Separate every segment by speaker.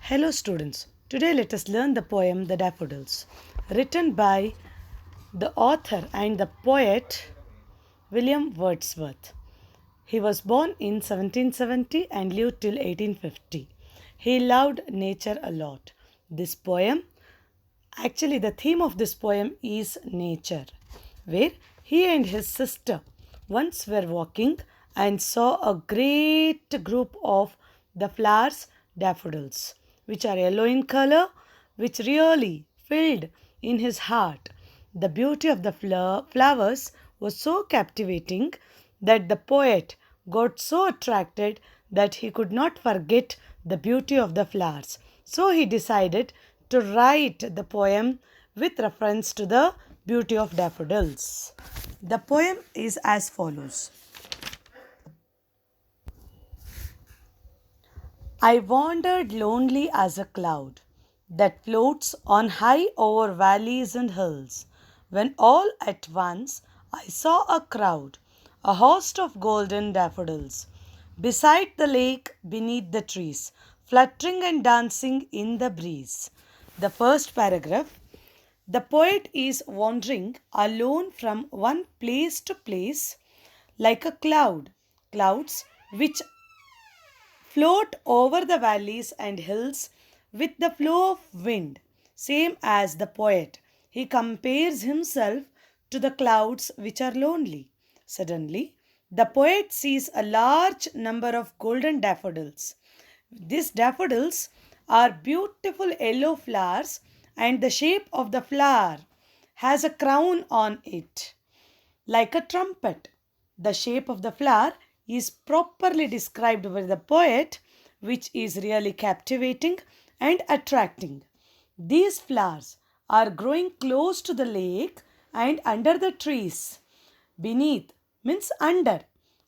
Speaker 1: Hello, students. Today, let us learn the poem The Daffodils, written by the author and the poet William Wordsworth. He was born in 1770 and lived till 1850. He loved nature a lot. This poem, actually, the theme of this poem is nature, where he and his sister once were walking and saw a great group of the flowers, daffodils, which are yellow in color, which really filled in his heart. The beauty of the flowers was so captivating that the poet got so attracted that he could not forget the beauty of the flowers. So he decided to write the poem with reference to the beauty of daffodils. The poem is as follows. I wandered lonely as a cloud that floats on high over valleys and hills, when all at once I saw a crowd, a host of golden daffodils, beside the lake beneath the trees, fluttering and dancing in the breeze. The first paragraph. The poet is wandering alone from one place to place like a cloud, clouds which float over the valleys and hills with the flow of wind, same as the poet. He compares himself to the clouds which are lonely. Suddenly, the poet sees a large number of golden daffodils. These daffodils are beautiful yellow flowers, and the shape of the flower has a crown on it like a trumpet. The shape of the flower is properly described by the poet, which is really captivating and attracting. These flowers are growing close to the lake and under the trees. Beneath means under.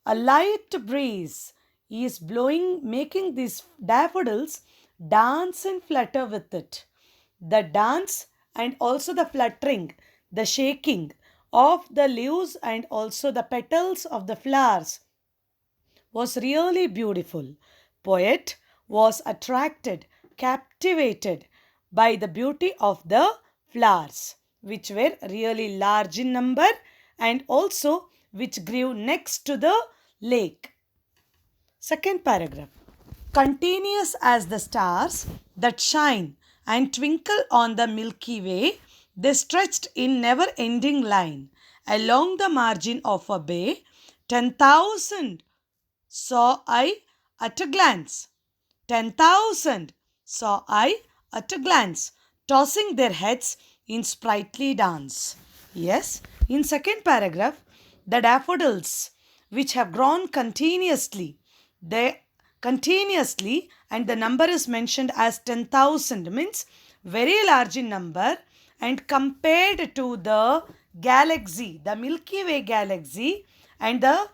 Speaker 1: A light breeze is blowing, making these daffodils dance and flutter with it. The dance and also the fluttering, the shaking of the leaves and also the petals of the flowers was really beautiful. Poet was attracted, captivated by the beauty of the flowers, which were really large in number and also which grew next to the lake. Second paragraph. Continuous as the stars that shine and twinkle on the Milky Way, they stretched in never ending line along the margin of a bay. 10,000 saw I at a glance. 10,000 saw I at a glance, tossing their heads in sprightly dance. Yes, in second paragraph, the daffodils which have grown continuously, they continuously and the number is mentioned as 10,000 means very large in number, and compared to the galaxy, the Milky Way galaxy, and the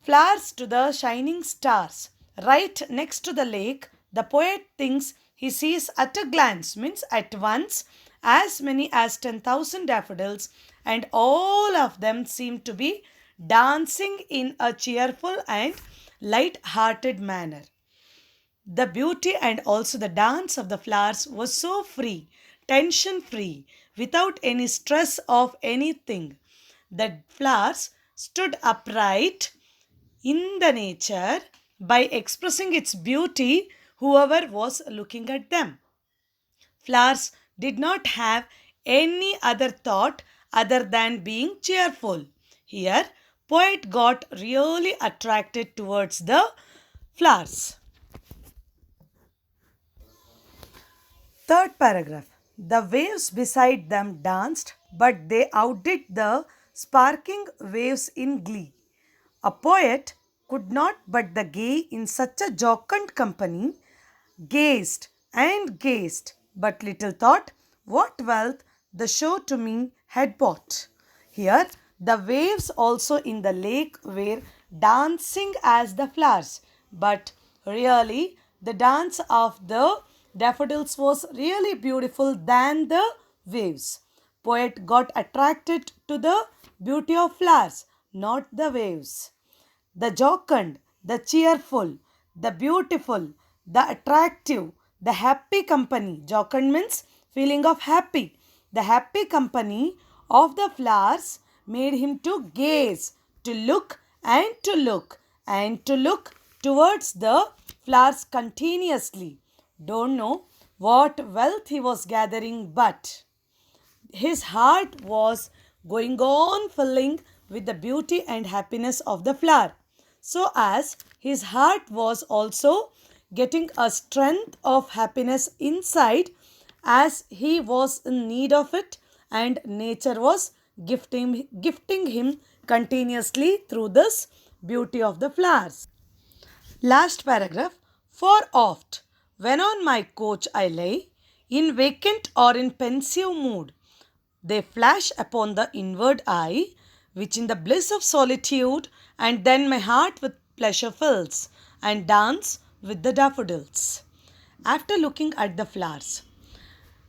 Speaker 1: flowers to the shining stars. Right next to the lake, the poet thinks he sees at a glance, means at once, as many as 10,000 daffodils, and all of them seem to be dancing in a cheerful and light-hearted manner. The beauty and also the dance of the flowers was so free, tension free, without any stress of anything. The flowers stood upright in the nature by expressing its beauty whoever was looking at them. Flowers did not have any other thought other than being cheerful. Here, poet got really attracted towards the flowers. Third paragraph. The waves beside them danced, but they outdid the sparkling waves in glee. A poet could not but the gay in such a jocund company, gazed and gazed, but little thought what wealth the show to me had bought. Here, the waves also in the lake were dancing as the flowers, but really the dance of the daffodils was really beautiful than the waves. Poet got attracted to the beauty of flowers, not the waves. The jocund, the cheerful, the beautiful, the attractive, The happy company, jocund means feeling of happy. The happy company of the flowers made him to gaze, to look and to look and to look towards the flowers continuously. Don't know what wealth he was gathering, but his heart was going on filling with the beauty and happiness of the flower. So, as his heart was also getting a strength of happiness inside, as he was in need of it, and nature was gifting him continuously through this beauty of the flowers. Last paragraph. For oft, when on my coach I lay, in vacant or in pensive mood, they flash upon the inward eye, which in the bliss of solitude, and then my heart with pleasure fills, and dance with the daffodils. After looking at the flowers,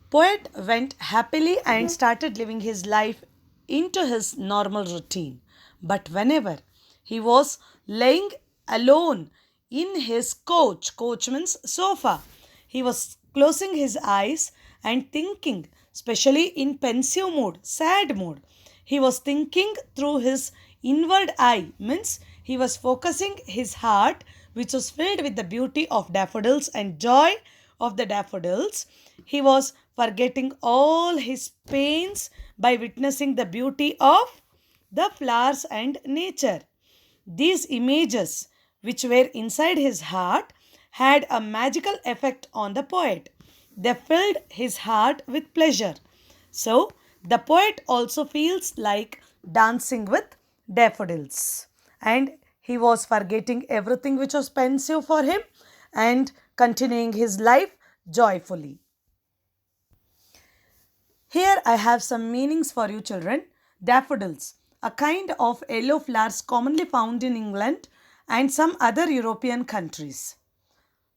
Speaker 1: poet went happily and started living his life into his normal routine. But whenever he was laying alone in his coach means sofa, he was closing his eyes and thinking, especially in pensive mood, sad mood. He was thinking through his inward eye, means he was focusing his heart, which was filled with the beauty of daffodils and joy of the daffodils. He was forgetting all his pains by witnessing the beauty of the flowers and nature. These images, which were inside his heart, had a magical effect on the poet. They filled his heart with pleasure. So, the poet also feels like dancing with daffodils. And he was forgetting everything which was pensive for him and continuing his life joyfully. Here I have some meanings for you children. Daffodils, a kind of yellow flowers commonly found in England and some other European countries.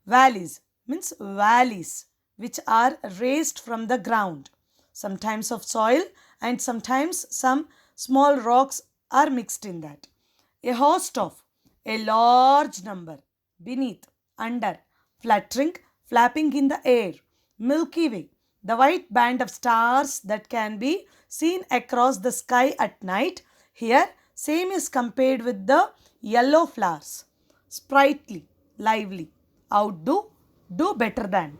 Speaker 1: Valleys means valleys which are raised from the ground, sometimes of soil and sometimes some small rocks are mixed in that. A host of, a large number, beneath, under, fluttering, flapping in the air. Milky Way, the white band of stars that can be seen across the sky at night. Here, same is compared with the yellow flowers. Sprightly, lively, outdo, do better than.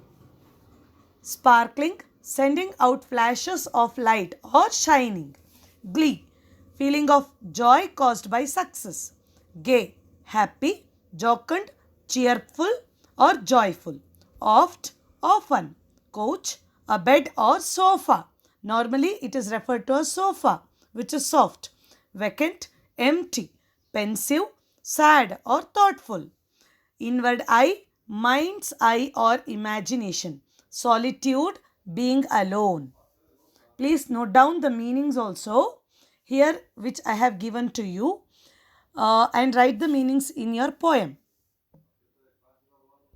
Speaker 1: Sparkling, sending out flashes of light or shining. Glee, feeling of joy caused by success. Gay, happy, jocund, cheerful or joyful. Oft, often. Couch, a bed or sofa. Normally it is referred to as sofa, which is soft. Vacant, empty. Pensive, sad or thoughtful. Inward eye, mind's eye or imagination. Solitude, being alone. Please note down the meanings also here which I have given to you and write the meanings in your poem.